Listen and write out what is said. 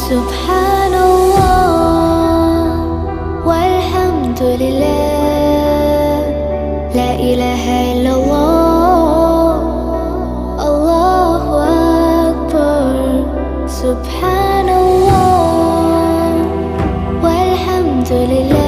سبحان الله والحمد لله، لا إله إلا الله، الله أكبر. سبحان الله والحمد لله.